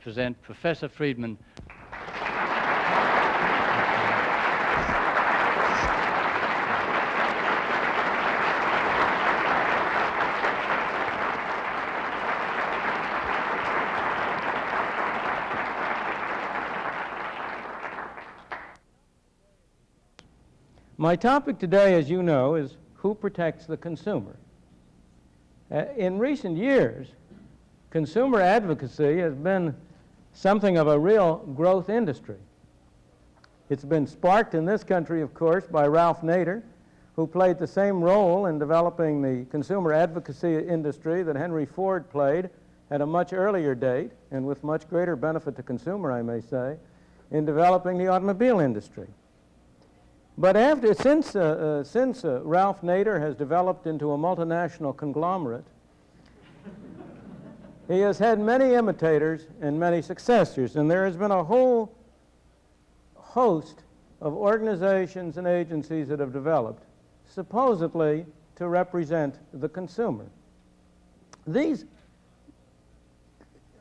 present Professor Friedman. My topic today, as you know, is who protects the consumer. In recent years, consumer advocacy has been something of a real growth industry. It's been sparked in this country, of course, by Ralph Nader, who played the same role in developing the consumer advocacy industry that Henry Ford played at a much earlier date, and with much greater benefit to consumer, I may say, in developing the automobile industry. But since Ralph Nader has developed into a multinational conglomerate, he has had many imitators and many successors, and there has been a whole host of organizations and agencies that have developed, supposedly to represent the consumer. These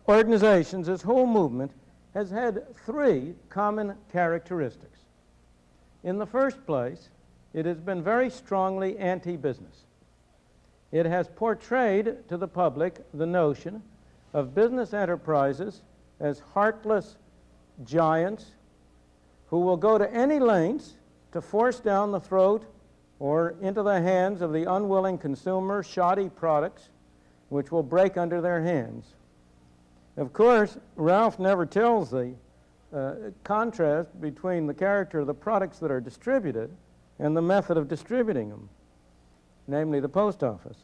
organizations, this whole movement, has had three common characteristics. In the first place, it has been very strongly anti-business. It has portrayed to the public the notion of business enterprises as heartless giants who will go to any lengths to force down the throat or into the hands of the unwilling consumer shoddy products which will break under their hands. Of course, Ralph never tells the contrast between the character of the products that are distributed and the method of distributing them, namely the post office.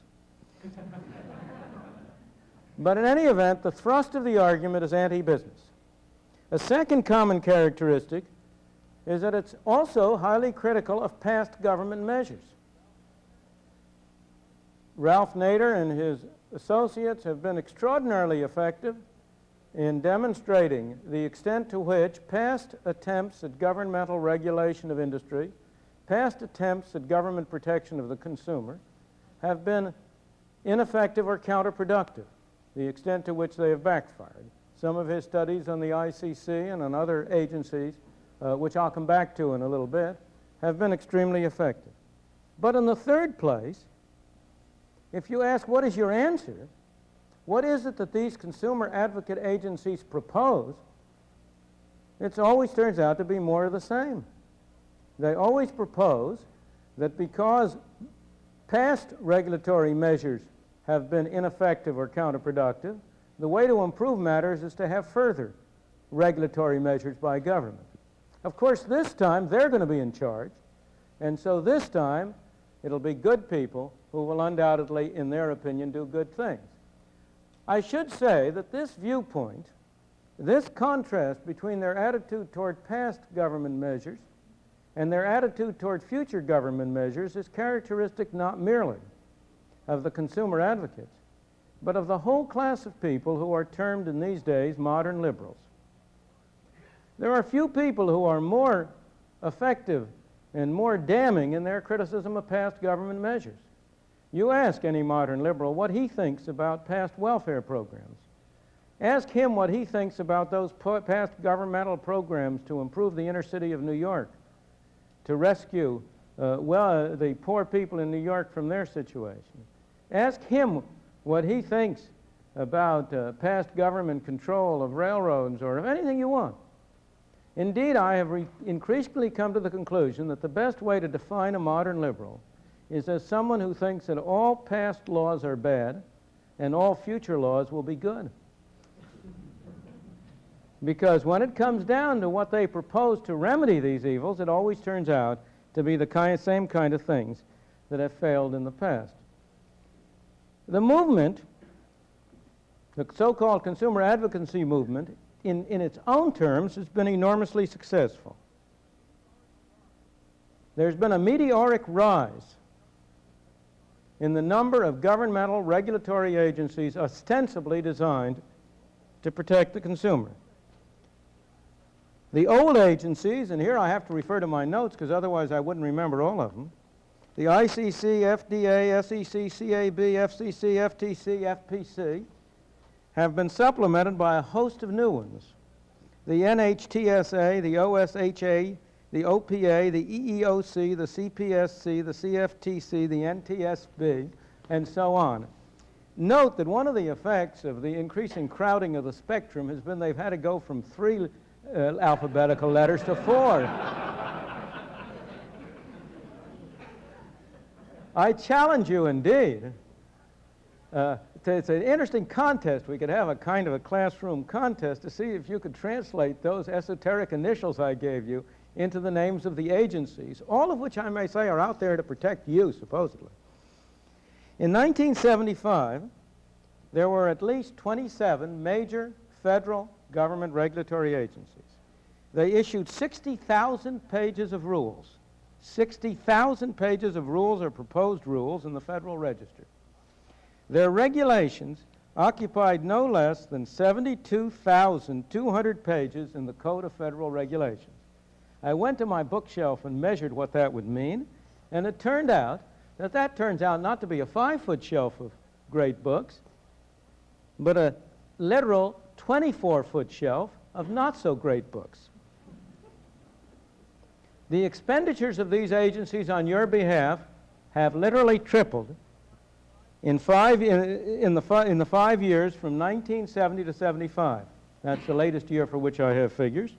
But in any event, the thrust of the argument is anti-business. A second common characteristic is that it's also highly critical of past government measures. Ralph Nader and his associates have been extraordinarily effective in demonstrating the extent to which past attempts at governmental regulation of industry, past attempts at government protection of the consumer, have been ineffective or counterproductive, the extent to which they have backfired. Some of his studies on the ICC and on other agencies, which I'll come back to in a little bit, have been extremely effective. But in the third place, if you ask what is your answer, what is it that these consumer advocate agencies propose? It always turns out to be more of the same. They always propose that because past regulatory measures have been ineffective or counterproductive, the way to improve matters is to have further regulatory measures by government. Of course, this time they're going to be in charge, and so this time it'll be good people who will undoubtedly, in their opinion, do good things. I should say that this viewpoint, this contrast between their attitude toward past government measures and their attitude toward future government measures is characteristic not merely of the consumer advocates, but of the whole class of people who are termed in these days modern liberals. There are few people who are more effective and more damning in their criticism of past government measures. You ask any modern liberal what he thinks about past welfare programs. Ask him what he thinks about those past governmental programs to improve the inner city of New York, to rescue the poor people in New York from their situation. Ask him what he thinks about past government control of railroads or of anything you want. Indeed, I have increasingly come to the conclusion that the best way to define a modern liberal is as someone who thinks that all past laws are bad and all future laws will be good. Because when it comes down to what they propose to remedy these evils, it always turns out to be the same kind of things that have failed in the past. The movement, the so-called consumer advocacy movement, in its own terms, has been enormously successful. There's been a meteoric rise in the number of governmental regulatory agencies ostensibly designed to protect the consumer. The old agencies, and here I have to refer to my notes because otherwise I wouldn't remember all of them, the ICC, FDA, SEC, CAB, FCC, FTC, FPC, have been supplemented by a host of new ones. The NHTSA, the OSHA, the OPA, the EEOC, the CPSC, the CFTC, the NTSB, and so on. Note that one of the effects of the increasing crowding of the spectrum has been they've had to go from 3 alphabetical letters to 4. I challenge you indeed. It's an interesting contest. We could have a kind of a classroom contest to see if you could translate those esoteric initials I gave you into the names of the agencies, all of which I may say are out there to protect you, supposedly. In 1975, there were at least 27 major federal government regulatory agencies. They issued 60,000 pages of rules. 60,000 pages of rules or proposed rules in the Federal Register. Their regulations occupied no less than 72,200 pages in the Code of Federal Regulations. I went to my bookshelf and measured what that would mean, and it turned out that turns out not to be a 5-foot shelf of great books, but a literal 24-foot shelf of not-so-great books. The expenditures of these agencies on your behalf have literally tripled in the 5 years from 1970 to 75. That's the latest year for which I have figures.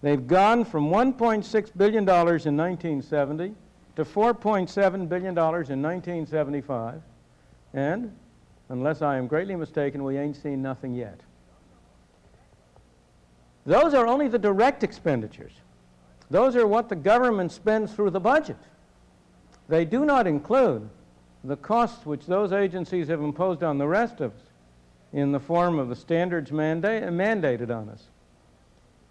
They've gone from $1.6 billion in 1970 to $4.7 billion in 1975, and unless I am greatly mistaken, we ain't seen nothing yet. Those are only the direct expenditures. Those are what the government spends through the budget. They do not include the costs which those agencies have imposed on the rest of us in the form of the standards mandated on us.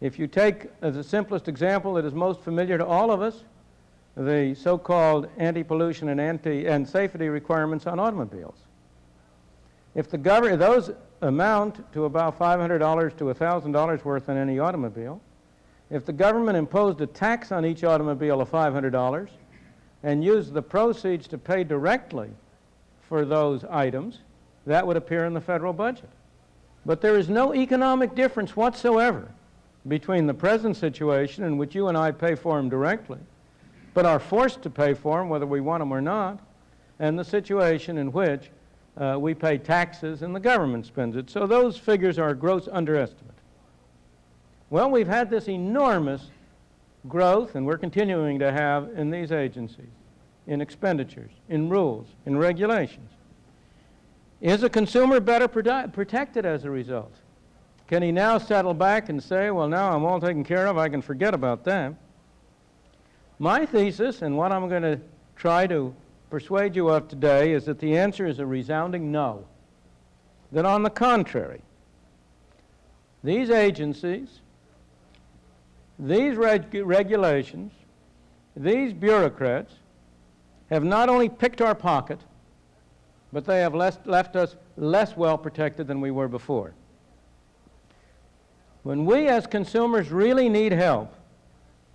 If you take, as the simplest example that is most familiar to all of us, the so-called anti-pollution and safety requirements on automobiles. If those amount to about $500 to $1,000 worth on any automobile, if the government imposed a tax on each automobile of $500 and used the proceeds to pay directly for those items, that would appear in the federal budget. But there is no economic difference whatsoever between the present situation in which you and I pay for them directly, but are forced to pay for them whether we want them or not, and the situation in which we pay taxes and the government spends it. So those figures are a gross underestimate. Well, we've had this enormous growth, and we're continuing to have in these agencies, in expenditures, in rules, in regulations. Is a consumer better protected as a result? Can he now settle back and say, well, now I'm all taken care of, I can forget about that? My thesis, and what I'm going to try to persuade you of today, is that the answer is a resounding no. That on the contrary, these agencies, these regulations, these bureaucrats have not only picked our pocket, but they have left us less well protected than we were before. When we as consumers really need help,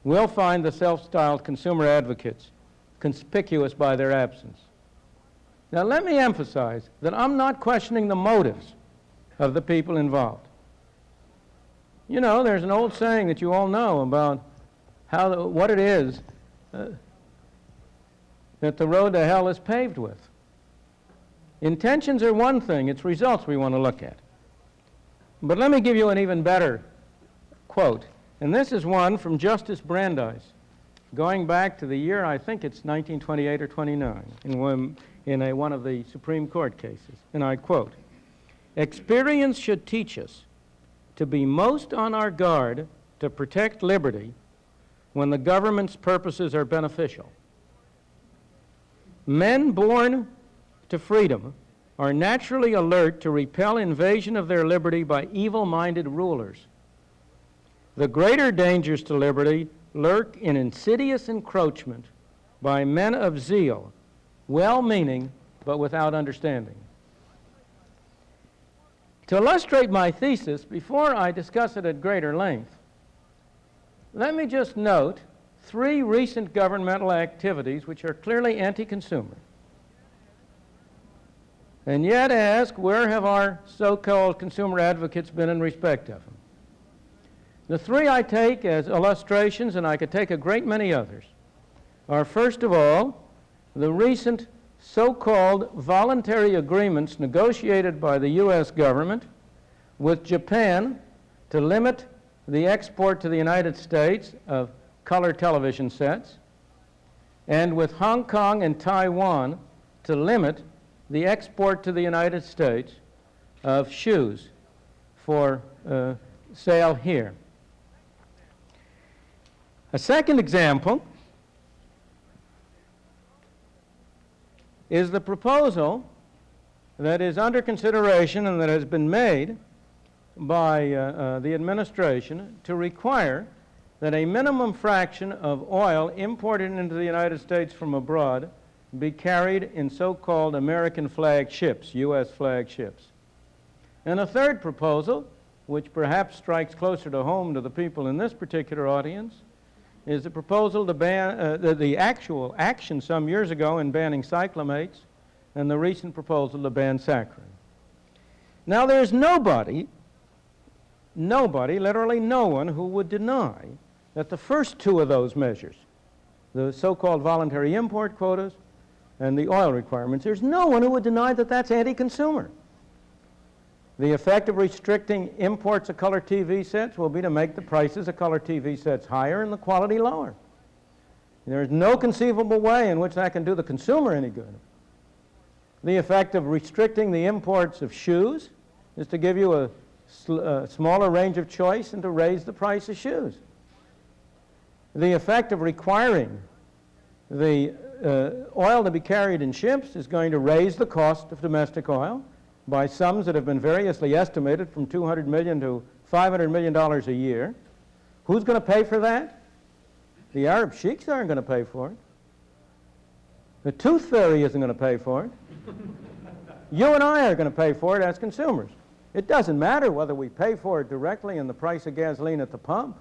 we'll find the self-styled consumer advocates conspicuous by their absence. Now let me emphasize that I'm not questioning the motives of the people involved. You know, there's an old saying that you all know about what it is that the road to hell is paved with. Intentions are one thing, it's results we want to look at. But let me give you an even better quote, and this is one from Justice Brandeis, going back to the year, I think it's 1928 or 29, in one of the Supreme Court cases, and I quote, "Experience should teach us to be most on our guard to protect liberty when the government's purposes are beneficial. Men born to freedom are naturally alert to repel invasion of their liberty by evil-minded rulers. The greater dangers to liberty lurk in insidious encroachment by men of zeal, well-meaning but without understanding." To illustrate my thesis, before I discuss it at greater length, let me just note 3 recent governmental activities which are clearly anti-consumer. and yet ask, where have our so-called consumer advocates been in respect of them? The three I take as illustrations, and I could take a great many others, are first of all, the recent so-called voluntary agreements negotiated by the U.S. government with Japan to limit the export to the United States of color television sets, and with Hong Kong and Taiwan to limit the export to the United States of shoes for sale here. A second example is the proposal that is under consideration and that has been made by the administration to require that a minimum fraction of oil imported into the United States from abroad be carried in so-called American flag ships, U.S. flag ships. And a third proposal, which perhaps strikes closer to home to the people in this particular audience, is the proposal to ban, the actual action some years ago in banning cyclamates and the recent proposal to ban saccharin. Now there's nobody, literally no one, who would deny that the first two of those measures, the so-called voluntary import quotas and the oil requirements, there's no one who would deny that that's anti-consumer. The effect of restricting imports of color TV sets will be to make the prices of color TV sets higher and the quality lower. There is no conceivable way in which that can do the consumer any good. The effect of restricting the imports of shoes is to give you a smaller range of choice and to raise the price of shoes. The effect of requiring the oil to be carried in ships is going to raise the cost of domestic oil by sums that have been variously estimated from $200 million to $500 million a year. Who's going to pay for that? The Arab sheiks aren't going to pay for it. The tooth fairy isn't going to pay for it. You and I are going to pay for it as consumers. It doesn't matter whether we pay for it directly in the price of gasoline at the pump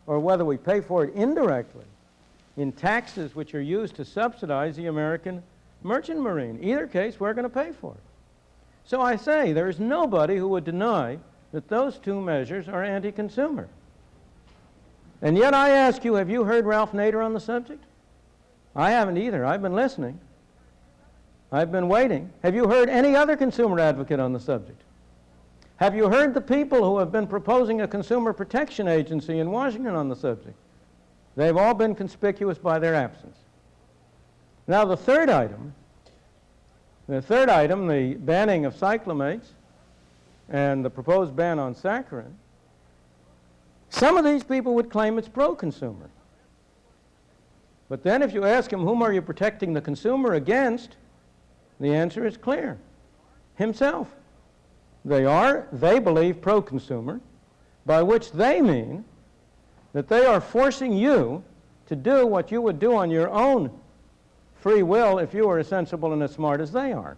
or whether we pay for it indirectly in taxes which are used to subsidize the American merchant marine. Either case, we're going to pay for it. So I say there is nobody who would deny that those two measures are anti-consumer. And yet I ask you, have you heard Ralph Nader on the subject? I haven't either. I've been listening. I've been waiting. Have you heard any other consumer advocate on the subject? Have you heard the people who have been proposing a consumer protection agency in Washington on the subject? They've all been conspicuous by their absence. Now the third item, the banning of cyclamates and the proposed ban on saccharin, some of these people would claim it's pro-consumer. But then if you ask them, whom are you protecting the consumer against, the answer is clear. Himself. They believe pro-consumer, by which they mean that they are forcing you to do what you would do on your own free will if you were as sensible and as smart as they are.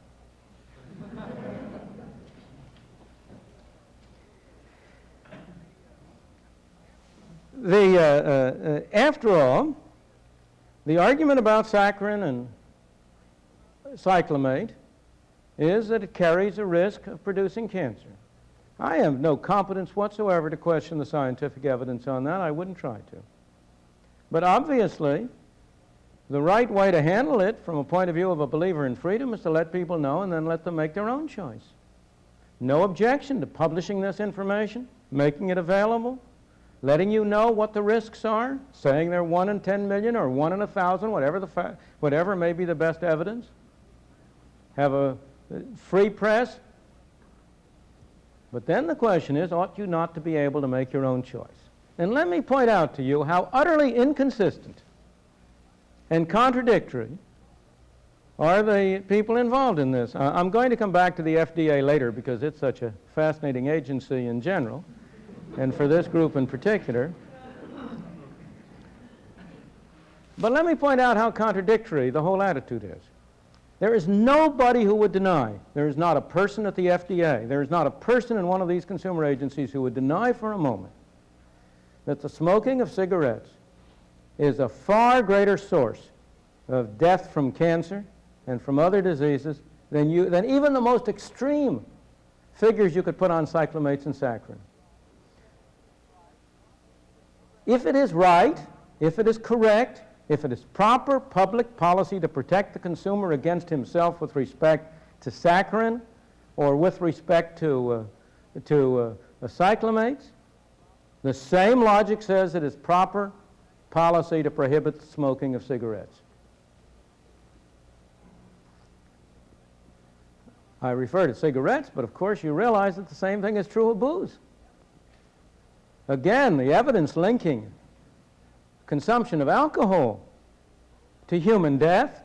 After all, the argument about saccharin and cyclamate is that it carries a risk of producing cancer. I have no competence whatsoever to question the scientific evidence on that. I wouldn't try to. But obviously, the right way to handle it from a point of view of a believer in freedom is to let people know and then let them make their own choice. No objection to publishing this information, making it available, letting you know what the risks are, saying they're 1 in 10 million or 1 in 1,000, whatever may be the best evidence. Have a free press. But then the question is, ought you not to be able to make your own choice? And let me point out to you how utterly inconsistent and contradictory are the people involved in this. I'm going to come back to the FDA later because it's such a fascinating agency in general, and for this group in particular. But let me point out how contradictory the whole attitude is. There is nobody who would deny, there is not a person at the FDA, there is not a person in one of these consumer agencies who would deny for a moment that the smoking of cigarettes is a far greater source of death from cancer and from other diseases than even the most extreme figures you could put on cyclamates and saccharin. If it is right, if it is correct, if it is proper public policy to protect the consumer against himself with respect to saccharin or with respect to cyclamates, the same logic says it is proper policy to prohibit the smoking of cigarettes. I refer to cigarettes, but of course you realize that the same thing is true of booze. Again, the evidence linking consumption of alcohol to human death,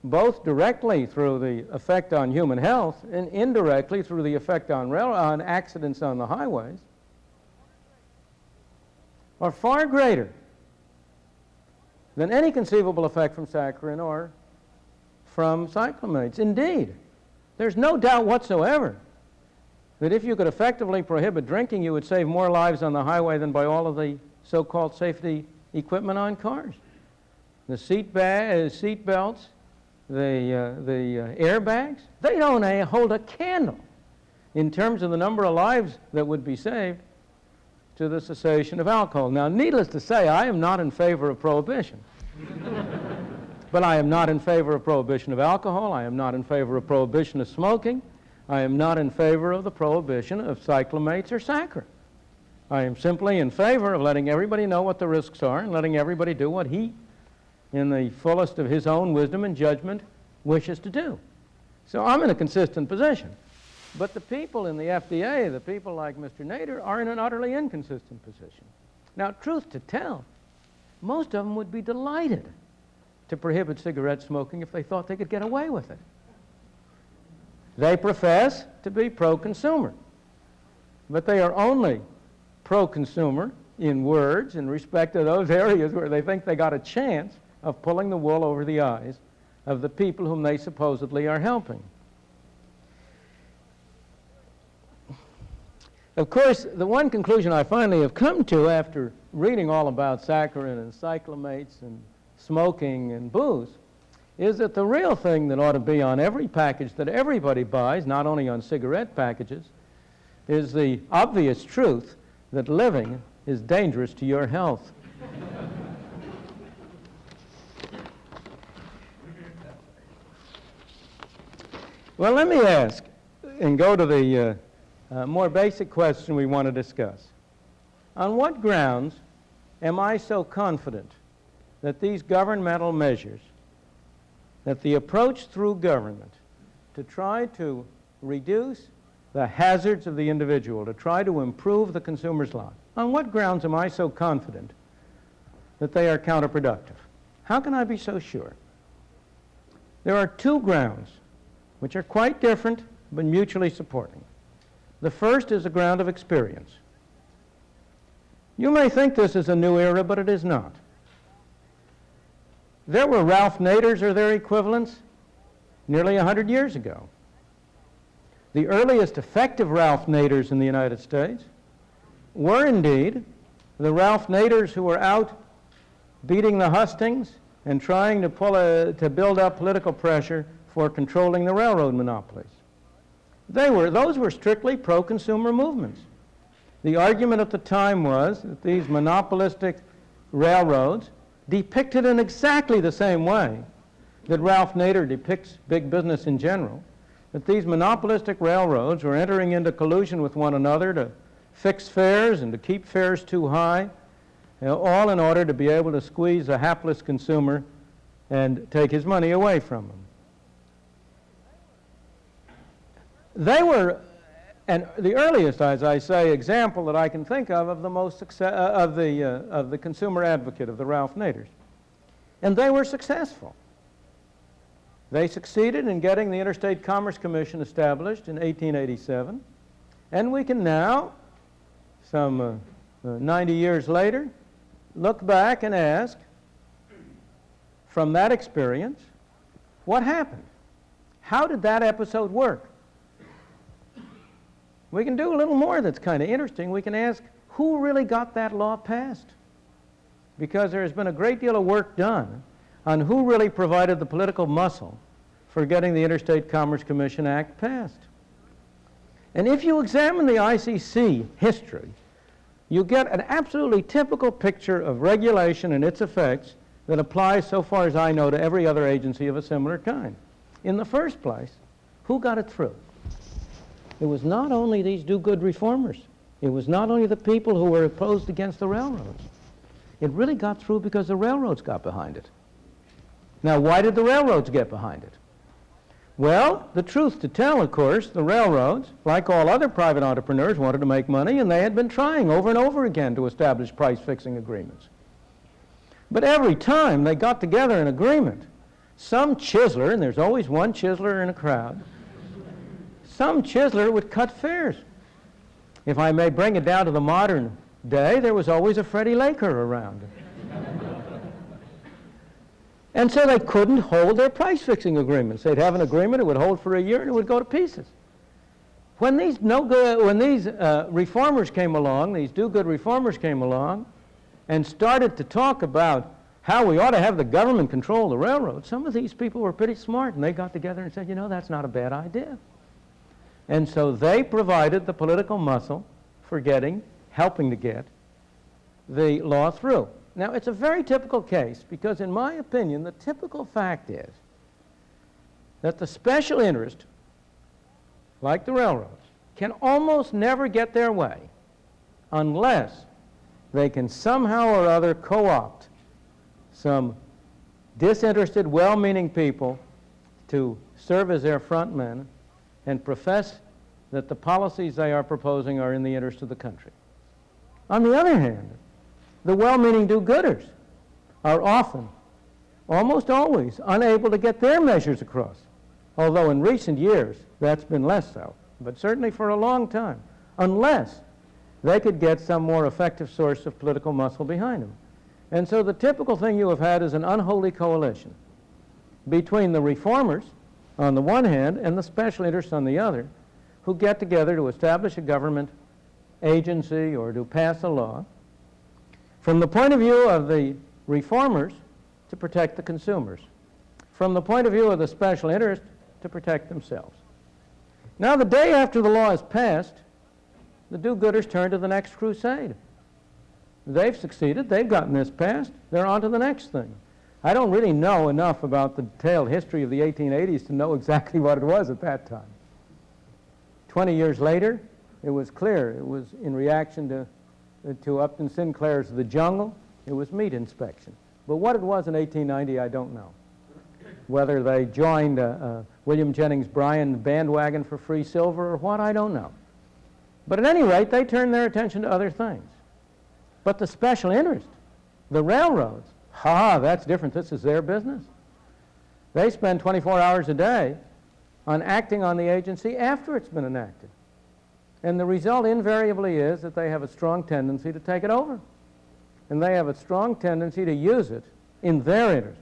both directly through the effect on human health and indirectly through the effect on accidents on the highways, are far greater than any conceivable effect from saccharin or from cyclamates. Indeed, there's no doubt whatsoever that if you could effectively prohibit drinking, you would save more lives on the highway than by all of the so-called safety equipment on cars. The seat belts, the airbags, they don't hold a candle in terms of the number of lives that would be saved to the cessation of alcohol. Now, needless to say, I am not in favor of prohibition. But I am not in favor of prohibition of alcohol. I am not in favor of prohibition of smoking. I am not in favor of the prohibition of cyclamates or saccharin. I am simply in favor of letting everybody know what the risks are and letting everybody do what he, in the fullest of his own wisdom and judgment, wishes to do. So I'm in a consistent position. But the people in the FDA, the people like Mr. Nader, are in an utterly inconsistent position. Now, truth to tell, most of them would be delighted to prohibit cigarette smoking if they thought they could get away with it. They profess to be pro-consumer, but they are only pro-consumer in words in respect to those areas where they think they got a chance of pulling the wool over the eyes of the people whom they supposedly are helping. Of course, the one conclusion I finally have come to after reading all about saccharin and cyclamates and smoking and booze is that the real thing that ought to be on every package that everybody buys, not only on cigarette packages, is the obvious truth that living is dangerous to your health. Well, let me ask and go to the more basic question we want to discuss. On what grounds am I so confident that these governmental measures, that the approach through government to try to reduce the hazards of the individual, to try to improve the consumer's life, on what grounds am I so confident that they are counterproductive? How can I be so sure? There are two grounds which are quite different but mutually supporting. The first is a ground of experience. You may think this is a new era, but it is not. There were Ralph Naders or their equivalents nearly 100 years ago. The earliest effective Ralph Naders in the United States were indeed the Ralph Naders who were out beating the hustings and trying to build up political pressure for controlling the railroad monopolies. Those were strictly pro-consumer movements. The argument at the time was that these monopolistic railroads, depicted in exactly the same way that Ralph Nader depicts big business in general, that these monopolistic railroads were entering into collusion with one another to fix fares and to keep fares too high, all in order to be able to squeeze a hapless consumer and take his money away from him. They were, and the earliest, as I say, example that I can think of the most of the consumer advocate of the Ralph Naders, and they were successful. They succeeded in getting the Interstate Commerce Commission established in 1887, and we can now, some 90 years later, look back and ask, from that experience, what happened? How did that episode work? We can do a little more that's kind of interesting. We can ask, who really got that law passed? Because there has been a great deal of work done on who really provided the political muscle for getting the Interstate Commerce Commission Act passed. And if you examine the ICC history, you get an absolutely typical picture of regulation and its effects that applies, so far as I know, to every other agency of a similar kind. In the first place, who got it through? It was not only these do-good reformers. It was not only the people who were opposed against the railroads. It really got through because the railroads got behind it. Now, why did the railroads get behind it? Well, the truth to tell, of course, the railroads, like all other private entrepreneurs, wanted to make money, and they had been trying over and over again to establish price-fixing agreements. But every time they got together an agreement, some chiseler, and there's always one chiseler in a crowd, some chiseler would cut fares. If I may bring it down to the modern day, there was always a Freddie Laker around. And so they couldn't hold their price-fixing agreements. They'd have an agreement, it would hold for a year, and it would go to pieces. When these reformers came along, these do-good reformers came along, and started to talk about how we ought to have the government control the railroad, some of these people were pretty smart, and they got together and said, you know, that's not a bad idea. And so they provided the political muscle for helping to get the law through. Now, it's a very typical case because, in my opinion, the typical fact is that the special interest, like the railroads, can almost never get their way unless they can somehow or other co-opt some disinterested, well-meaning people to serve as their front men and profess that the policies they are proposing are in the interest of the country. On the other hand, the well-meaning do-gooders are often, almost always, unable to get their measures across, although in recent years that's been less so, but certainly for a long time, unless they could get some more effective source of political muscle behind them. And so the typical thing you have had is an unholy coalition between the reformers on the one hand and the special interests on the other, who get together to establish a government agency or to pass a law from the point of view of the reformers to protect the consumers, from the point of view of the special interest to protect themselves. Now, the day after the law is passed, the do-gooders turn to the next crusade. They've succeeded, they've gotten this passed, they're on to the next thing. I don't really know enough about the detailed history of the 1880s to know exactly what it was at that time. 20 years later, it was clear. It was in reaction to Upton Sinclair's The Jungle. It was meat inspection. But what it was in 1890, I don't know. Whether they joined William Jennings Bryan bandwagon for free silver or what, I don't know. But at any rate, they turned their attention to other things. But the special interest, the railroads, that's different. This is their business. They spend 24 hours a day on acting on the agency after it's been enacted. And the result invariably is that they have a strong tendency to take it over. And they have a strong tendency to use it in their interest.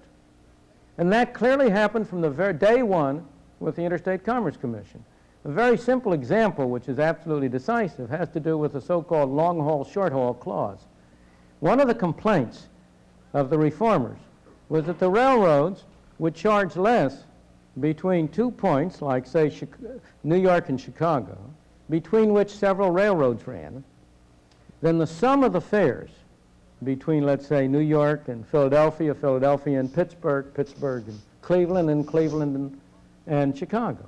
And that clearly happened from the very day one with the Interstate Commerce Commission. A very simple example, which is absolutely decisive, has to do with the so-called long-haul, short-haul clause. One of the complaints of the reformers was that the railroads would charge less between 2 points, like, say, New York and Chicago, between which several railroads ran, than the sum of the fares between, let's say, New York and Philadelphia, Philadelphia and Pittsburgh, Pittsburgh and Cleveland and Chicago.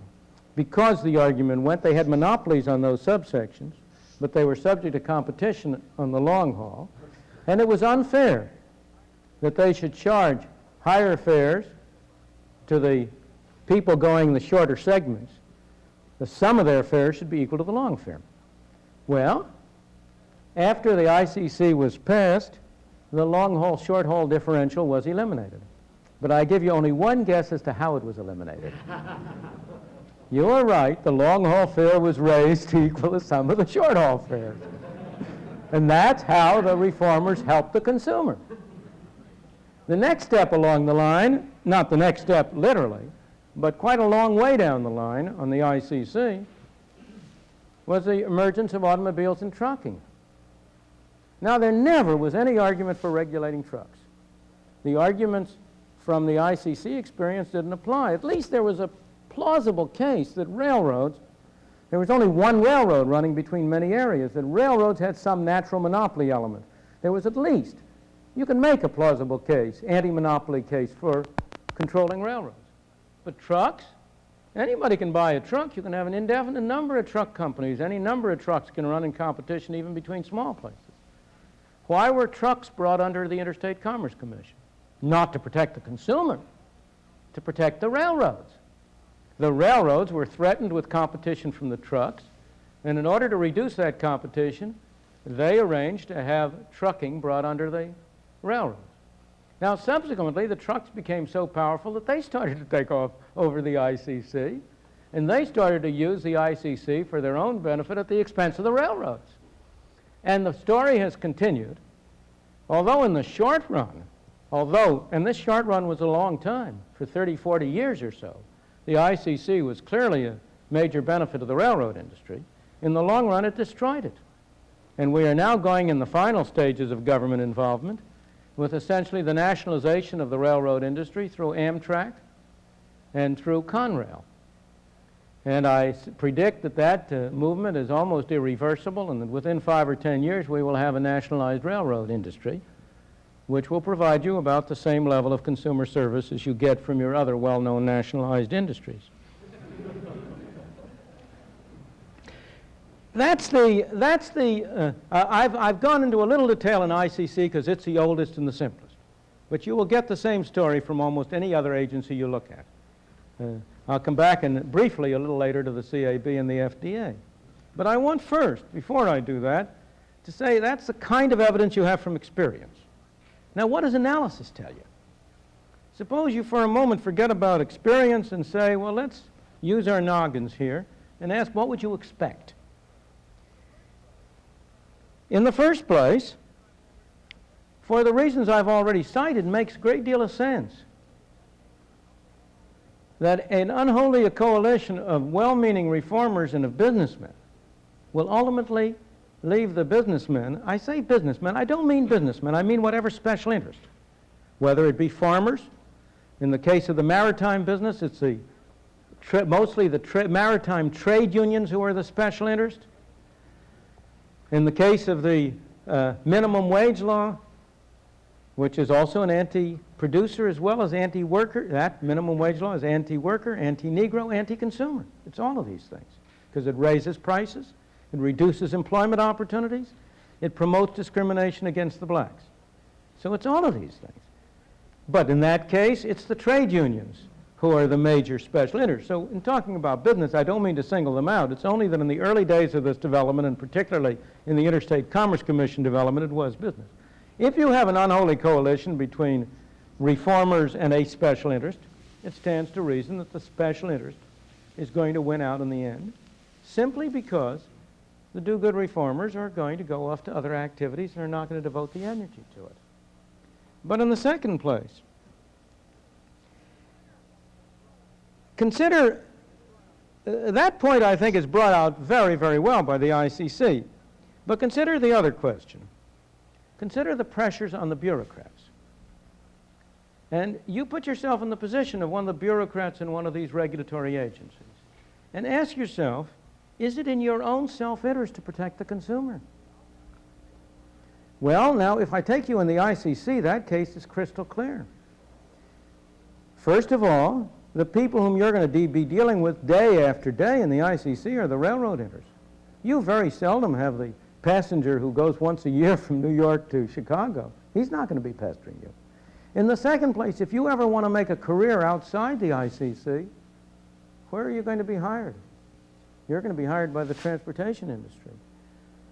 Because the argument went, they had monopolies on those subsections, but they were subject to competition on the long haul, and it was unfair that they should charge higher fares to the people going the shorter segments. The sum of their fares should be equal to the long fare. Well, after the ICC was passed, the long-haul, short-haul differential was eliminated. But I give you only one guess as to how it was eliminated. You are right, the long-haul fare was raised to equal the sum of the short-haul fares. And that's how the reformers helped the consumer. The next step along the line, not the next step literally, but quite a long way down the line on the ICC, was the emergence of automobiles and trucking. Now, there never was any argument for regulating trucks. The arguments from the ICC experience didn't apply. At least there was a plausible case that railroads, there was only one railroad running between many areas, that railroads had some natural monopoly element. There was at least, you can make a plausible case, anti-monopoly case for controlling railroads. But trucks, anybody can buy a truck. You can have an indefinite number of truck companies. Any number of trucks can run in competition even between small places. Why were trucks brought under the Interstate Commerce Commission? Not to protect the consumer, to protect the railroads. The railroads were threatened with competition from the trucks, and in order to reduce that competition, they arranged to have trucking brought under the railroads. Now, subsequently, the trucks became so powerful that they started to take off over the ICC, and they started to use the ICC for their own benefit at the expense of the railroads. And the story has continued, although in the short run, and this short run was a long time, for 30, 40 years or so, the ICC was clearly a major benefit of the railroad industry. In the long run, it destroyed it. And we are now going in the final stages of government involvement with essentially the nationalization of the railroad industry through Amtrak and through Conrail. And I predict that that movement is almost irreversible, and that within 5 or 10 years we will have a nationalized railroad industry, which will provide you about the same level of consumer service as you get from your other well-known nationalized industries. I've gone into a little detail in ICC because it's the oldest and the simplest. But you will get the same story from almost any other agency you look at. I'll come back and briefly a little later to the CAB and the FDA. But I want first, before I do that, to say that's the kind of evidence you have from experience. Now, what does analysis tell you? Suppose you for a moment forget about experience and say, well, let's use our noggins here and ask, what would you expect? In the first place, for the reasons I've already cited, it makes a great deal of sense that an unholy coalition of well-meaning reformers and of businessmen will ultimately leave the businessmen. I say businessmen, I don't mean businessmen, I mean whatever special interest. Whether it be farmers, in the case of the maritime business, it's mostly the maritime trade unions who are the special interest. In the case of the minimum wage law, which is also an anti-producer as well as anti-worker, that minimum wage law is anti-worker, anti-Negro, anti-consumer. It's all of these things, because it raises prices, it reduces employment opportunities, it promotes discrimination against the blacks. So it's all of these things. But in that case, it's the trade unions who are the major special interests. So in talking about business, I don't mean to single them out. It's only that in the early days of this development, and particularly in the Interstate Commerce Commission development, it was business. If you have an unholy coalition between reformers and a special interest, it stands to reason that the special interest is going to win out in the end, simply because the do-good reformers are going to go off to other activities and are not going to devote the energy to it. But in the second place, consider, that point I think is brought out very, very well by the ICC. But consider the other question. Consider the pressures on the bureaucrats. And you put yourself in the position of one of the bureaucrats in one of these regulatory agencies. And ask yourself, is it in your own self-interest to protect the consumer? Well, now, if I take you in the ICC, that case is crystal clear. First of all, the people whom you're going to be dealing with day after day in the ICC are the railroad interests. You very seldom have the passenger who goes once a year from New York to Chicago. He's not going to be pestering you. In the second place, if you ever want to make a career outside the ICC, where are you going to be hired? You're going to be hired by the transportation industry.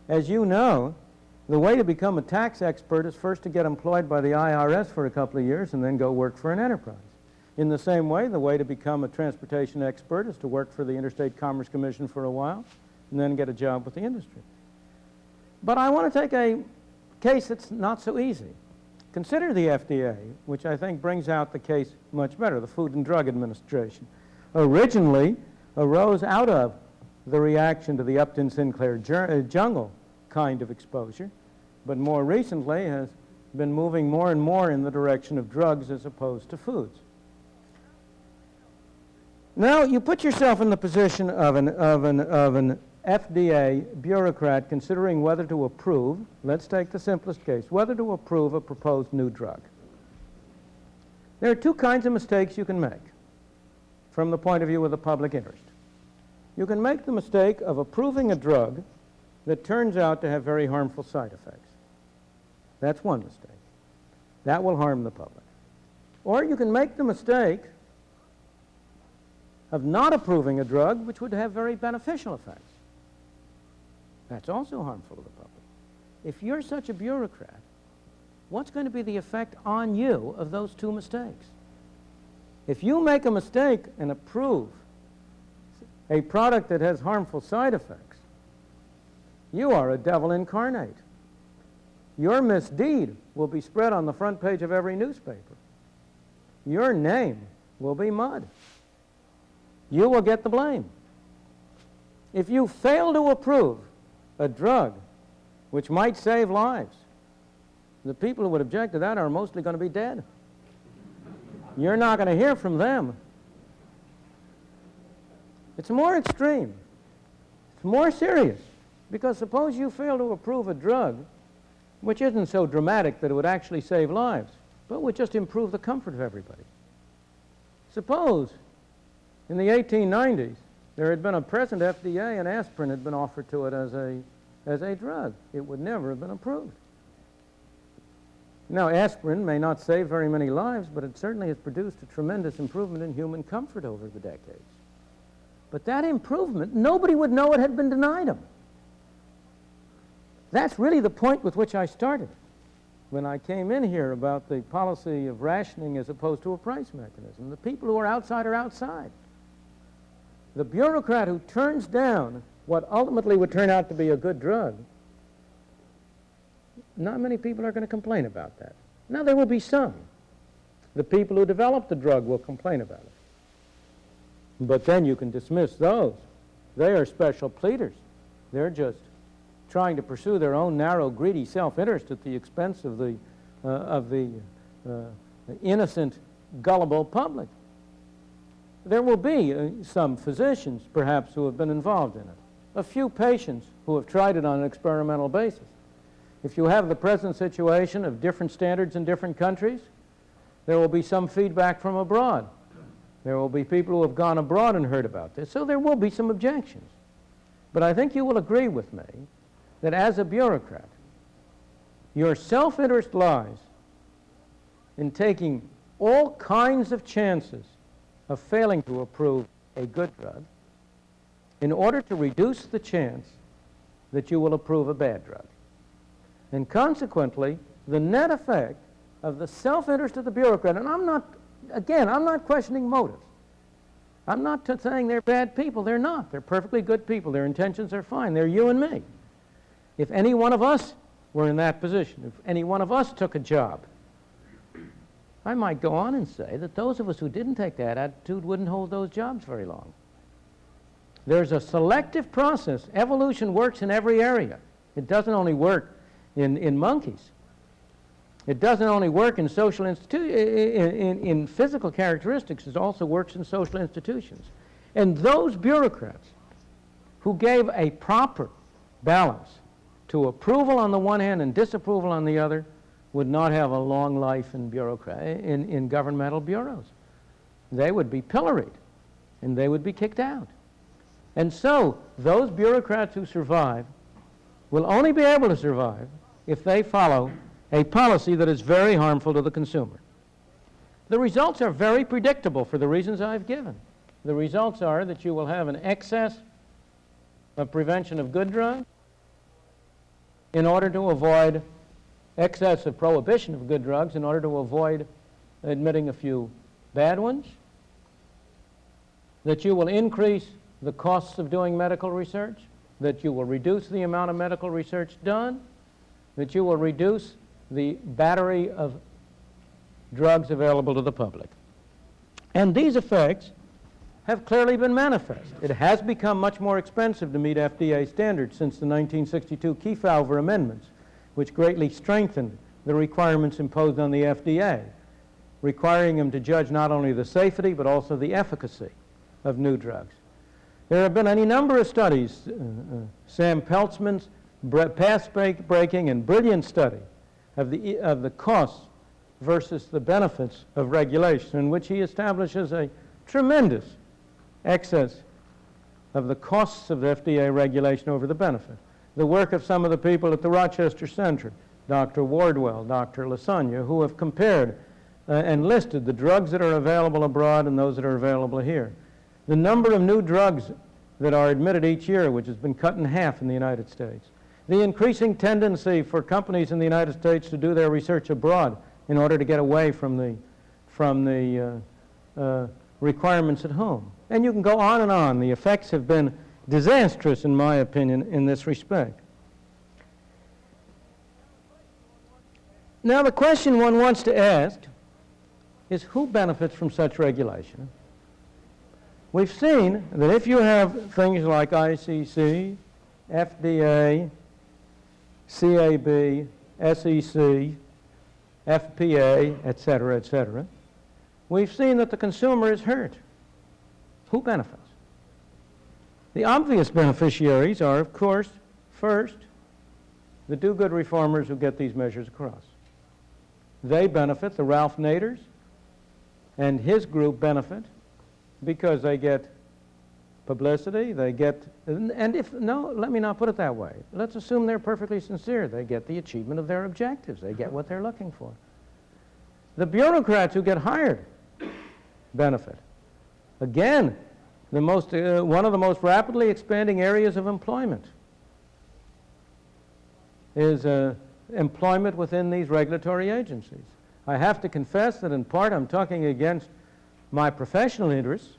As you know, the way to become a tax expert is first to get employed by the IRS for a couple of years and then go work for an enterprise. In the same way, the way to become a transportation expert is to work for the Interstate Commerce Commission for a while and then get a job with the industry. But I want to take a case that's not so easy. Consider the FDA, which I think brings out the case much better, the Food and Drug Administration. Originally arose out of the reaction to the Upton Sinclair jungle kind of exposure, but more recently has been moving more and more in the direction of drugs as opposed to foods. Now, you put yourself in the position of an FDA bureaucrat considering whether to approve, let's take the simplest case, whether to approve a proposed new drug. There are two kinds of mistakes you can make from the point of view of the public interest. You can make the mistake of approving a drug that turns out to have very harmful side effects. That's one mistake. That will harm the public. Or you can make the mistake of not approving a drug which would have very beneficial effects. That's also harmful to the public. If you're such a bureaucrat, what's going to be the effect on you of those two mistakes? If you make a mistake and approve a product that has harmful side effects, you are a devil incarnate. Your misdeed will be spread on the front page of every newspaper. Your name will be mud. You will get the blame. If you fail to approve a drug which might save lives, the people who would object to that are mostly going to be dead. You're not going to hear from them. It's more extreme. It's more serious. Because suppose you fail to approve a drug which isn't so dramatic that it would actually save lives, but would just improve the comfort of everybody. Suppose in the 1890s there had been a present FDA and aspirin had been offered to it as a drug. It would never have been approved. Now, aspirin may not save very many lives, but it certainly has produced a tremendous improvement in human comfort over the decades. But that improvement, nobody would know it had been denied them. That's really the point with which I started when I came in here about the policy of rationing as opposed to a price mechanism. The people who are outside. The bureaucrat who turns down what ultimately would turn out to be a good drug, not many people are going to complain about that. Now, there will be some. The people who develop the drug will complain about it. But then you can dismiss those. They are special pleaders. They're just trying to pursue their own narrow, greedy self-interest at the expense of the innocent, gullible public. There will be some physicians, perhaps, who have been involved in it. A few patients who have tried it on an experimental basis. If you have the present situation of different standards in different countries, there will be some feedback from abroad. There will be people who have gone abroad and heard about this, so there will be some objections. But I think you will agree with me that as a bureaucrat, your self-interest lies in taking all kinds of chances of failing to approve a good drug in order to reduce the chance that you will approve a bad drug. And consequently, the net effect of the self-interest of the bureaucrat, and I'm not questioning motives. I'm not saying they're bad people. They're not. They're perfectly good people. Their intentions are fine. They're you and me. If any one of us were in that position, if any one of us took a job, I might go on and say that those of us who didn't take that attitude wouldn't hold those jobs very long. There's a selective process. Evolution works in every area. It doesn't only work in monkeys. It doesn't only work in social in physical characteristics. It also works in social institutions. And those bureaucrats who gave a proper balance to approval on the one hand and disapproval on the other would not have a long life in governmental bureaus. They would be pilloried, and they would be kicked out. And so those bureaucrats who survive will only be able to survive if they follow a policy that is very harmful to the consumer. The results are very predictable for the reasons I've given. The results are that you will have an excess of prevention of good drugs in order to avoid excess of prohibition of good drugs, in order to avoid admitting a few bad ones, that you will increase the costs of doing medical research, that you will reduce the amount of medical research done, that you will reduce the battery of drugs available to the public. And these effects have clearly been manifest. It has become much more expensive to meet FDA standards since the 1962 Kefauver amendments, which greatly strengthened the requirements imposed on the FDA, requiring them to judge not only the safety but also the efficacy of new drugs. There have been any number of studies, Sam Peltzman's path-breaking and brilliant study of the costs versus the benefits of regulation, in which he establishes a tremendous excess of the costs of FDA regulation over the benefit. The work of some of the people at the Rochester Center, Dr. Wardwell, Dr. Lasagna, who have compared and listed the drugs that are available abroad and those that are available here. The number of new drugs that are admitted each year, which has been cut in half in the United States. The increasing tendency for companies in the United States to do their research abroad in order to get away from the requirements at home. And you can go on and on. The effects have been disastrous, in my opinion, in this respect. Now, the question one wants to ask is, who benefits from such regulation? We've seen that if you have things like ICC, FDA, CAB, SEC, FPA, etc., we've seen that the consumer is hurt. Who benefits? The obvious beneficiaries are, of course, first, the do-good reformers who get these measures across. They benefit, the Ralph Naders and his group benefit because they get publicity, they get, and if, no, let me not put it that way. Let's assume they're perfectly sincere. They get the achievement of their objectives. They get what they're looking for. The bureaucrats who get hired benefit. Again, one of the most rapidly expanding areas of employment is employment within these regulatory agencies. I have to confess that in part I'm talking against my professional interests.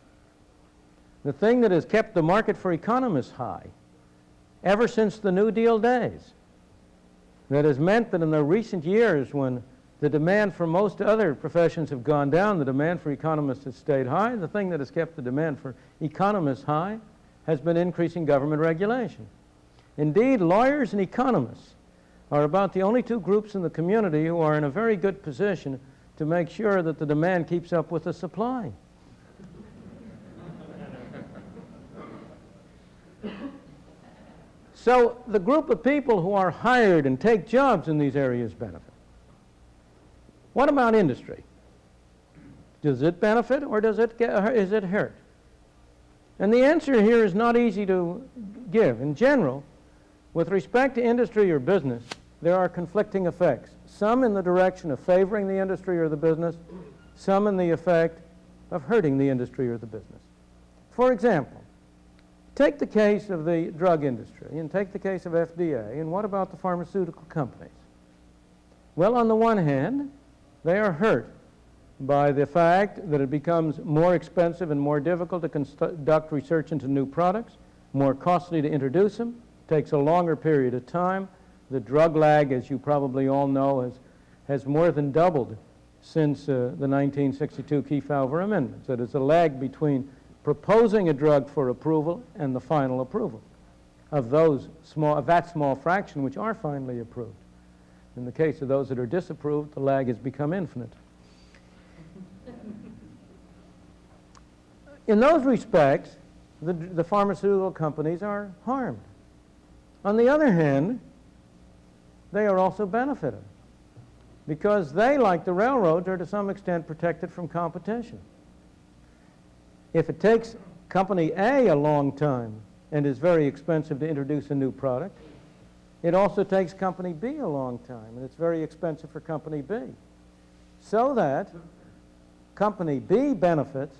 The thing that has kept the market for economists high ever since the New Deal days, that has meant that in the recent years when the demand for most other professions have gone down, the demand for economists has stayed high. The thing that has kept the demand for economists high has been increasing government regulation. Indeed, lawyers and economists are about the only two groups in the community who are in a very good position to make sure that the demand keeps up with the supply. So the group of people who are hired and take jobs in these areas benefit. What about industry? Does it benefit or is it hurt? And the answer here is not easy to give. In general, with respect to industry or business, there are conflicting effects. Some in the direction of favoring the industry or the business, some in the effect of hurting the industry or the business. For example, take the case of the drug industry and take the case of FDA, and what about the pharmaceutical companies? Well, on the one hand, they are hurt by the fact that it becomes more expensive and more difficult to conduct research into new products, more costly to introduce them, takes a longer period of time. The drug lag, as you probably all know, has more than doubled since the 1962 Kefauver Amendments. That is a lag between proposing a drug for approval and the final approval of that small fraction which are finally approved. In the case of those that are disapproved, the lag has become infinite. In those respects, the pharmaceutical companies are harmed. On the other hand, they are also benefited because they, like the railroads, are to some extent protected from competition. If it takes company A long time and is very expensive to introduce a new product, it also takes company B a long time, and it's very expensive for company B. So that company B benefits,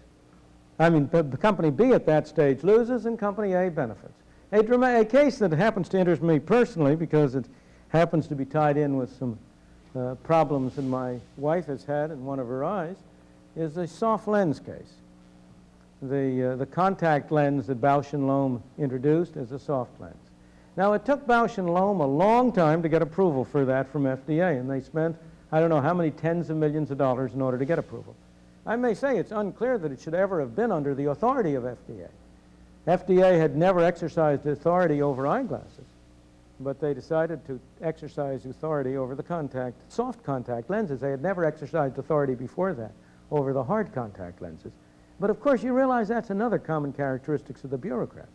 the company B at that stage loses and company A benefits. A case that happens to interest me personally because it happens to be tied in with some problems that my wife has had in one of her eyes is the soft lens case. The contact lens that Bausch & Lomb introduced is a soft lens. Now, it took Bausch & Lomb a long time to get approval for that from FDA, and they spent, I don't know how many tens of millions of dollars in order to get approval. I may say it's unclear that it should ever have been under the authority of FDA. FDA had never exercised authority over eyeglasses. but they decided to exercise authority over the soft contact lenses. They had never exercised authority before that over the hard contact lenses. But of course, you realize that's another common characteristic of the bureaucrat.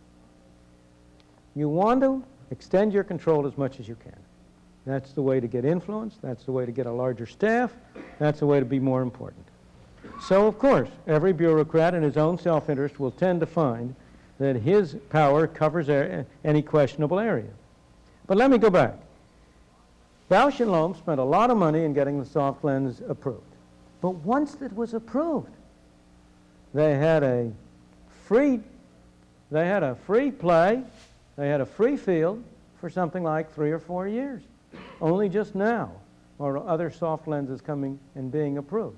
You want to extend your control as much as you can. That's the way to get influence. That's the way to get a larger staff. That's the way to be more important. So, of course, every bureaucrat in his own self-interest will tend to find that his power covers any questionable area. But let me go back. Bausch & Lomb spent a lot of money in getting the soft lens approved. But once it was approved, they had a free play, they had a free field for something like 3 or 4 years. Only just now are other soft lenses coming and being approved.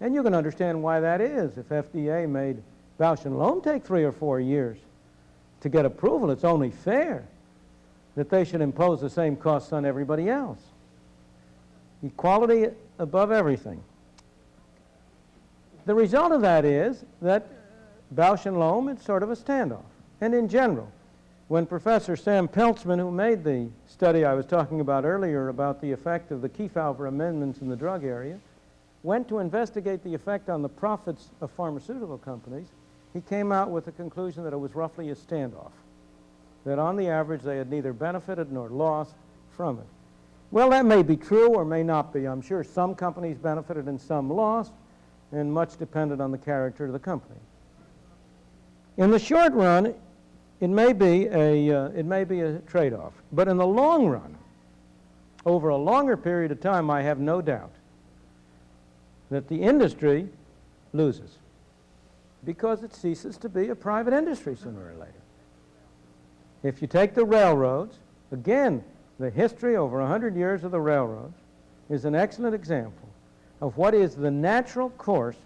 And you can understand why that is. If FDA made Bausch & Lomb take 3 or 4 years to get approval, it's only fair that they should impose the same costs on everybody else. Equality above everything. The result of that is that Bausch & Lomb is sort of a standoff. And in general, when Professor Sam Peltzman, who made the study I was talking about earlier about the effect of the Kefauver amendments in the drug area, went to investigate the effect on the profits of pharmaceutical companies, he came out with the conclusion that it was roughly a standoff, that on the average they had neither benefited nor lost from it. Well, that may be true or may not be. I'm sure some companies benefited and some lost, and much depended on the character of the company. In the short run, it may be a trade-off. But in the long run, over a longer period of time, I have no doubt that the industry loses because it ceases to be a private industry sooner or later. If you take the railroads, again, the history over 100 years of the railroads is an excellent example of what is the natural course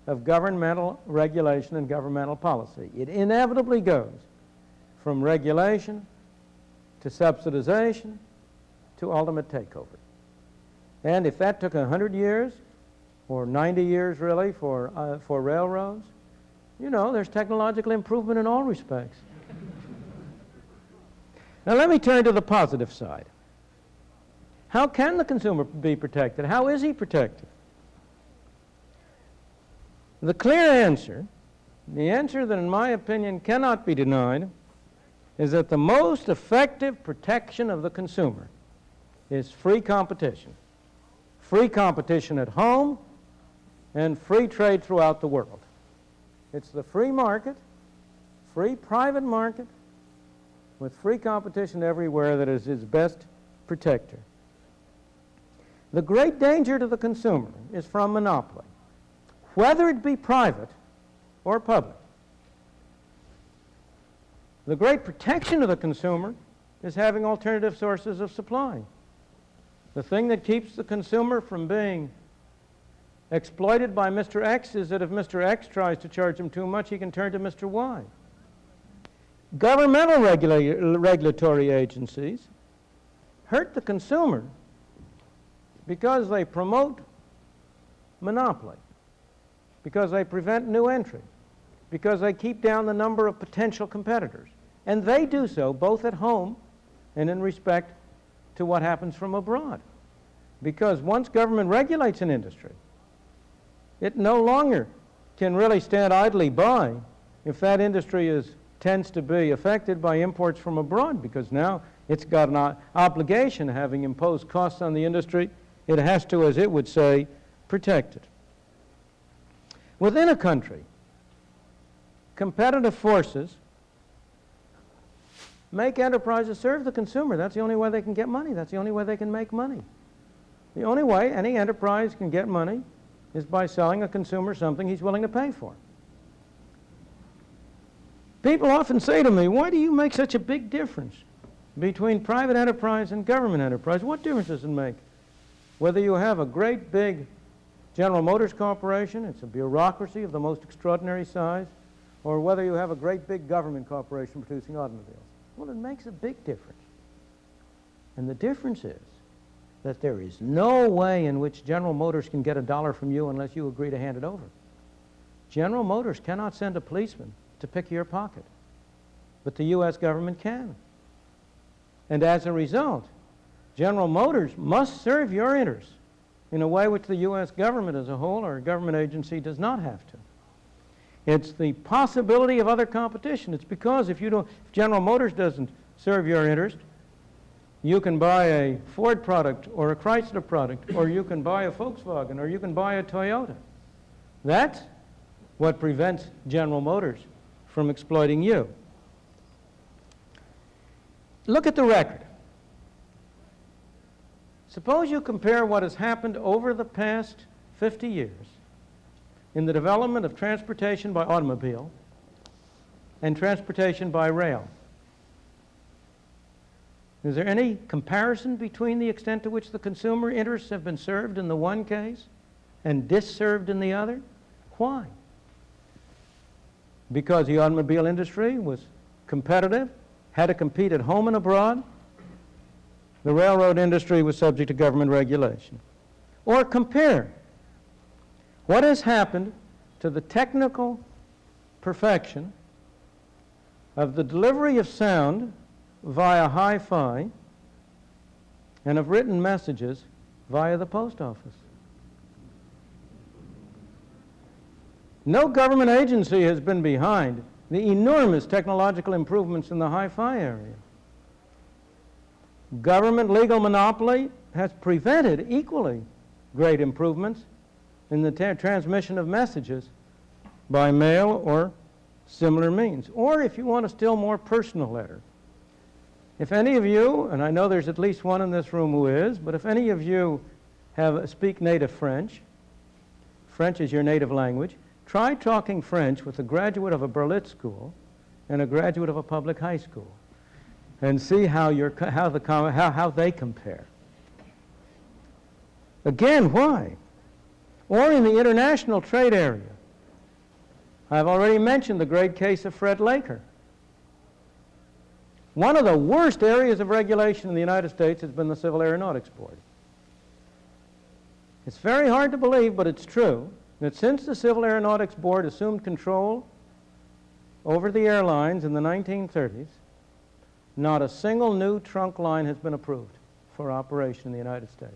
of governmental regulation and governmental policy. It inevitably goes from regulation to subsidization to ultimate takeover. And if that took 100 years, or 90 years really, for railroads, you know, there's technological improvement in all respects. Now let me turn to the positive side. How can the consumer be protected? How is he protected? The clear answer, the answer that in my opinion cannot be denied, is that the most effective protection of the consumer is free competition. Free competition at home and free trade throughout the world. It's the free market, free private market, with free competition everywhere that is his best protector. The great danger to the consumer is from monopoly, whether it be private or public. The great protection of the consumer is having alternative sources of supply. The thing that keeps the consumer from being exploited by Mr. X is that if Mr. X tries to charge him too much, he can turn to Mr. Y. Governmental regulatory agencies hurt the consumer because they promote monopoly, because they prevent new entry, because they keep down the number of potential competitors. And they do so both at home and in respect to what happens from abroad. Because once government regulates an industry, it no longer can really stand idly by if that industry tends to be affected by imports from abroad, because now it's got an obligation, having imposed costs on the industry, it has to, as it would say, protect it. Within a country, competitive forces make enterprises serve the consumer. That's the only way they can get money. That's the only way they can make money. The only way any enterprise can get money is by selling a consumer something he's willing to pay for. People often say to me, why do you make such a big difference between private enterprise and government enterprise? What difference does it make? Whether you have a great big General Motors Corporation, it's a bureaucracy of the most extraordinary size, or whether you have a great big government corporation producing automobiles. Well, it makes a big difference. And the difference is that there is no way in which General Motors can get $1 from you unless you agree to hand it over. General Motors cannot send a policeman to pick your pocket, but the U.S. government can. And as a result, General Motors must serve your interests in a way which the U.S. government as a whole or a government agency does not have to. It's the possibility of other competition. It's because if General Motors doesn't serve your interest, you can buy a Ford product or a Chrysler product, or you can buy a Volkswagen, or you can buy a Toyota. That's what prevents General Motors from exploiting you. Look at the record. Suppose you compare what has happened over the past 50 years in the development of transportation by automobile and transportation by rail. Is there any comparison between the extent to which the consumer interests have been served in the one case and disserved in the other? Why? Because the automobile industry was competitive, had to compete at home and abroad. The railroad industry was subject to government regulation. Or compare what has happened to the technical perfection of the delivery of sound via hi-fi and of written messages via the post office. No government agency has been behind the enormous technological improvements in the hi-fi area. Government legal monopoly has prevented equally great improvements in the transmission of messages by mail or similar means. Or if you want a still more personal letter, if any of you, and I know there's at least one in this room who is, but if any of you speak native French, French is your native language, try talking French with a graduate of a Berlitz school and a graduate of a public high school, and see how they compare. Again, why? Or in the international trade area. I've already mentioned the great case of Fred Laker. One of the worst areas of regulation in the United States has been the Civil Aeronautics Board. It's very hard to believe, but it's true, that since the Civil Aeronautics Board assumed control over the airlines in the 1930s, not a single new trunk line has been approved for operation in the United States.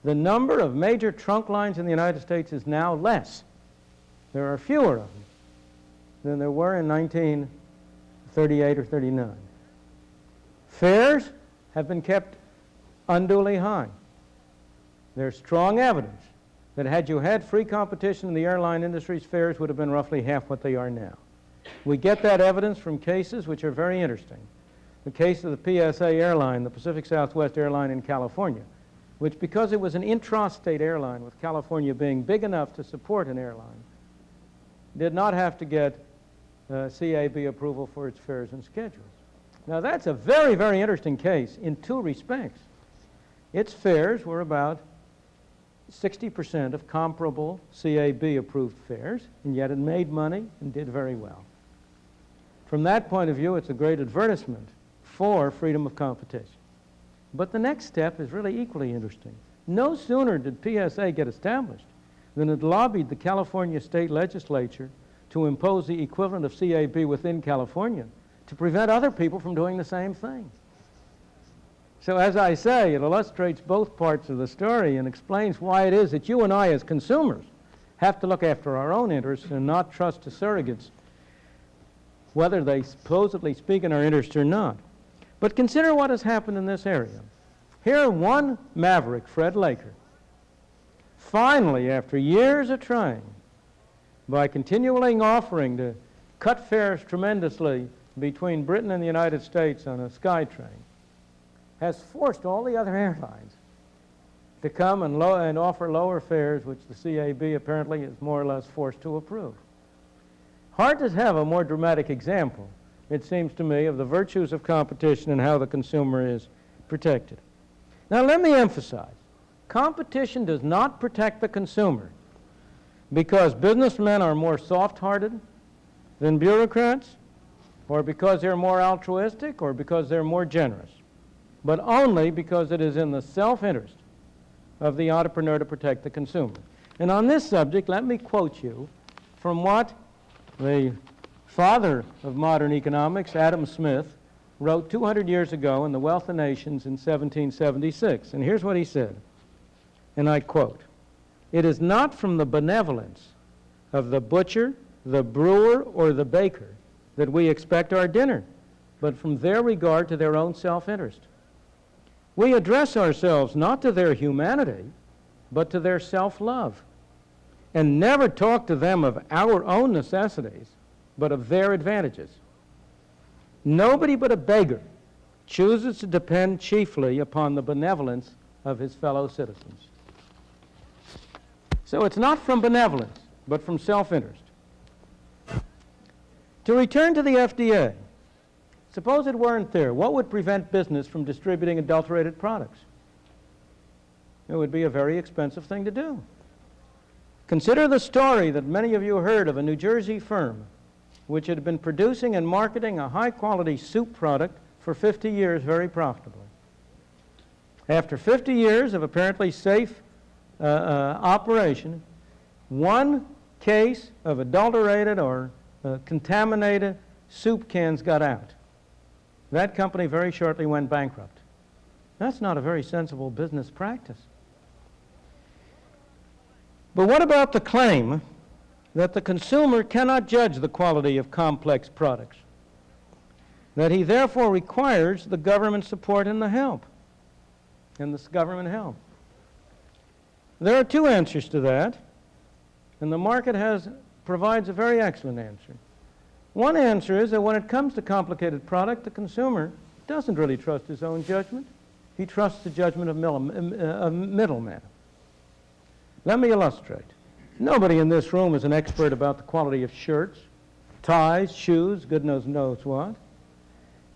The number of major trunk lines in the United States is now less. There are fewer of them than there were in 1938 or 39. Fares have been kept unduly high. There's strong evidence that had you had free competition in the airline industry's fares would have been roughly half what they are now. We get that evidence from cases which are very interesting. The case of the PSA airline, the Pacific Southwest airline in California, which because it was an intrastate airline, with California being big enough to support an airline, did not have to get CAB approval for its fares and schedules. Now that's a very, very interesting case in two respects. Its fares were about 60% of comparable CAB-approved fares, and yet it made money and did very well. From that point of view, it's a great advertisement for freedom of competition. But the next step is really equally interesting. No sooner did PSA get established than it lobbied the California state legislature to impose the equivalent of CAB within California to prevent other people from doing the same thing. So as I say, it illustrates both parts of the story and explains why it is that you and I as consumers have to look after our own interests and not trust to surrogates, whether they supposedly speak in our interest or not. But consider what has happened in this area. Here, one maverick, Fred Laker, finally, after years of trying, by continually offering to cut fares tremendously between Britain and the United States on a SkyTrain, has forced all the other airlines to come and offer lower fares, which the CAB apparently is more or less forced to approve. Hard to have a more dramatic example, it seems to me, of the virtues of competition and how the consumer is protected. Now let me emphasize, competition does not protect the consumer because businessmen are more soft-hearted than bureaucrats, or because they're more altruistic, or because they're more generous, but only because it is in the self-interest of the entrepreneur to protect the consumer. And on this subject, let me quote you from what the father of modern economics, Adam Smith, wrote 200 years ago in The Wealth of Nations in 1776. And here's what he said, and I quote, "It is not from the benevolence of the butcher, the brewer, or the baker that we expect our dinner, but from their regard to their own self-interest. We address ourselves not to their humanity, but to their self-love, and never talk to them of our own necessities, but of their advantages. Nobody but a beggar chooses to depend chiefly upon the benevolence of his fellow citizens." So it's not from benevolence, but from self-interest. To return to the FDA, suppose it weren't there, what would prevent business from distributing adulterated products? It would be a very expensive thing to do. Consider the story that many of you heard of a New Jersey firm which had been producing and marketing a high-quality soup product for 50 years very profitably. After 50 years of apparently safe operation, one case of adulterated or contaminated soup cans got out. That company very shortly went bankrupt. That's not a very sensible business practice. But what about the claim that the consumer cannot judge the quality of complex products, that he therefore requires the government support and the help, and this government help? There are two answers to that, and the market provides a very excellent answer. One answer is that when it comes to complicated product, the consumer doesn't really trust his own judgment. He trusts the judgment of middlemen. Let me illustrate. Nobody in this room is an expert about the quality of shirts, ties, shoes, goodness knows what.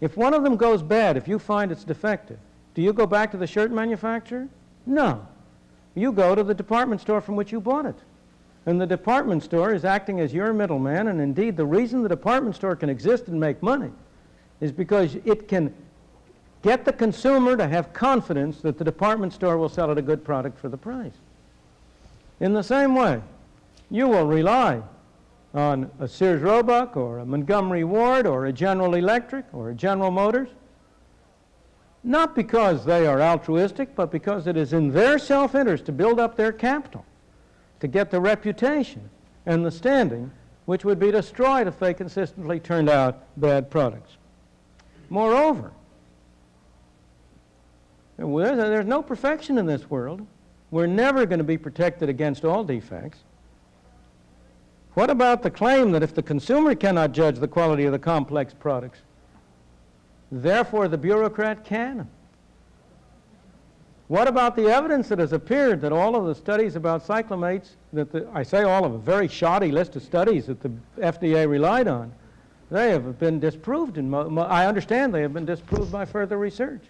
If one of them goes bad, if you find it's defective, do you go back to the shirt manufacturer? No. You go to the department store from which you bought it. And the department store is acting as your middleman, and indeed the reason the department store can exist and make money is because it can get the consumer to have confidence that the department store will sell it a good product for the price. In the same way, you will rely on a Sears Roebuck or a Montgomery Ward or a General Electric or a General Motors, not because they are altruistic, but because it is in their self-interest to build up their capital, to get the reputation and the standing which would be destroyed if they consistently turned out bad products. Moreover, there's no perfection in this world. We're never going to be protected against all defects. What about the claim that if the consumer cannot judge the quality of the complex products, therefore the bureaucrat can? What about the evidence that has appeared that all of the studies about cyclamates, I say all of a very shoddy list of studies that the FDA relied on, they have been disproved. I understand they have been disproved by further research.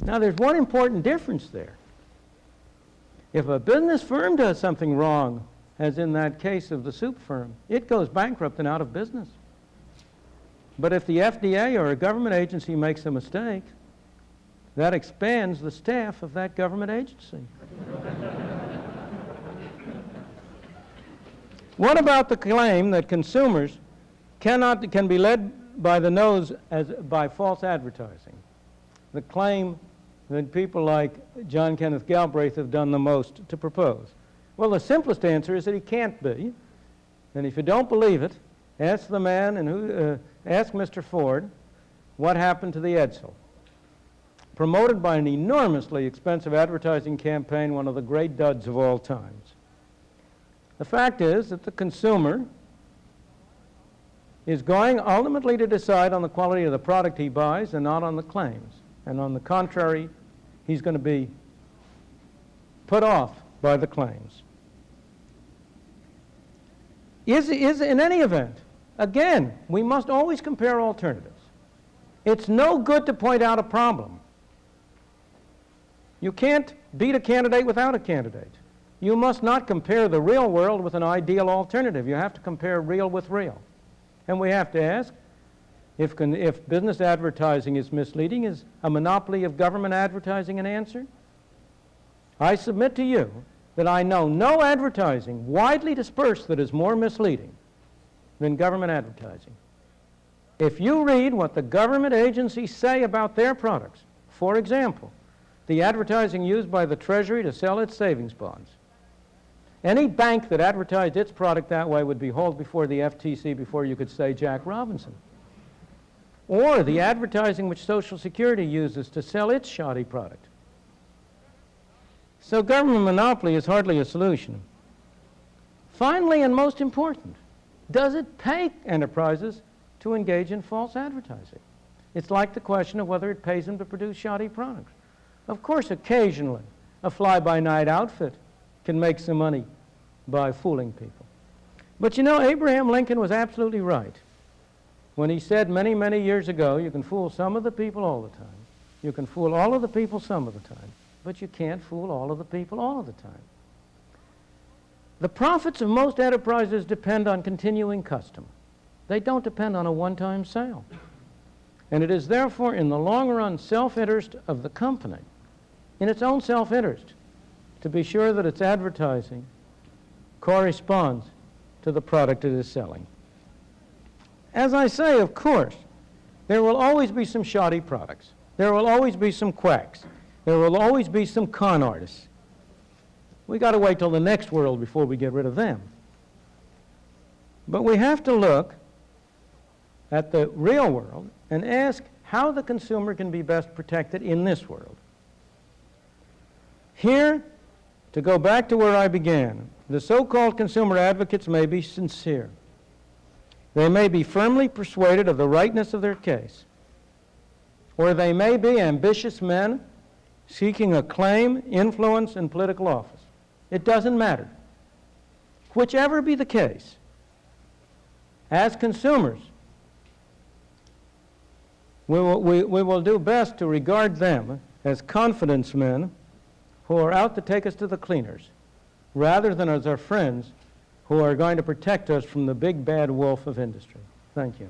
Now there's one important difference there. If a business firm does something wrong, as in that case of the soup firm, it goes bankrupt and out of business. But if the FDA or a government agency makes a mistake, that expands the staff of that government agency. What about the claim that consumers can be led by the nose by false advertising? The claim that people like John Kenneth Galbraith have done the most to propose. Well, the simplest answer is that he can't be. And if you don't believe it, ask the man and ask Mr. Ford what happened to the Edsel. Promoted by an enormously expensive advertising campaign, one of the great duds of all times. The fact is that the consumer is going ultimately to decide on the quality of the product he buys and not on the claims. And on the contrary, he's going to be put off by the claims. Is in any event, again, we must always compare alternatives. It's no good to point out a problem. You can't beat a candidate without a candidate. You must not compare the real world with an ideal alternative. You have to compare real with real. And we have to ask, if business advertising is misleading, is a monopoly of government advertising an answer? I submit to you that I know no advertising widely dispersed that is more misleading than government advertising. If you read what the government agencies say about their products, for example, the advertising used by the Treasury to sell its savings bonds, any bank that advertised its product that way would be hauled before the FTC before you could say Jack Robinson. Or the advertising which Social Security uses to sell its shoddy product. So government monopoly is hardly a solution. Finally, and most important, does it pay enterprises to engage in false advertising? It's like the question of whether it pays them to produce shoddy products. Of course, occasionally, a fly-by-night outfit can make some money by fooling people. But you know, Abraham Lincoln was absolutely right when he said many, many years ago, you can fool some of the people all the time. You can fool all of the people some of the time, but you can't fool all of the people all of the time. The profits of most enterprises depend on continuing custom. They don't depend on a one-time sale. And it is therefore in the long run self-interest of the company, in its own self-interest, to be sure that its advertising corresponds to the product it is selling. As I say, of course, there will always be some shoddy products. There will always be some quacks. There will always be some con artists. We got to wait till the next world before we get rid of them. But we have to look at the real world and ask how the consumer can be best protected in this world. Here, to go back to where I began, the so-called consumer advocates may be sincere. They may be firmly persuaded of the rightness of their case. Or they may be ambitious men seeking acclaim, influence, and political office. It doesn't matter. Whichever be the case, as consumers, we will do best to regard them as confidence men who are out to take us to the cleaners, rather than as our friends who are going to protect us from the big bad wolf of industry. Thank you.